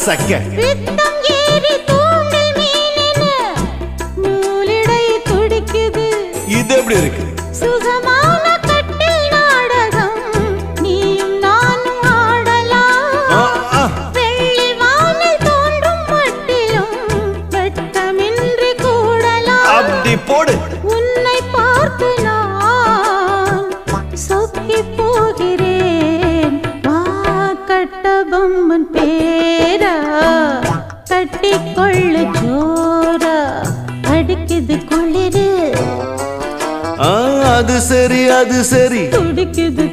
சக்க பித்தம் ஏறி தூண்டில் மீனென நூலிடை துடிக்குது. இது எப்படி இருக்கு? சுகமான கட்டில் நாடகம் நீயும் நானும் ஆடலாம். வெள்ளி வானில் தோன்றும் மட்டிலும் வெட்டமின்றி கூடலாம். அப்படி போடு. உன்னை பார்த்து நான் சொக்கி போகிறேன். வா கட்டபொம்மன் பேரா கட்டிக்கொள்ளு ஜோரா அடிக்குது குளிரு. அது சரி அது சரி. துடிக்குது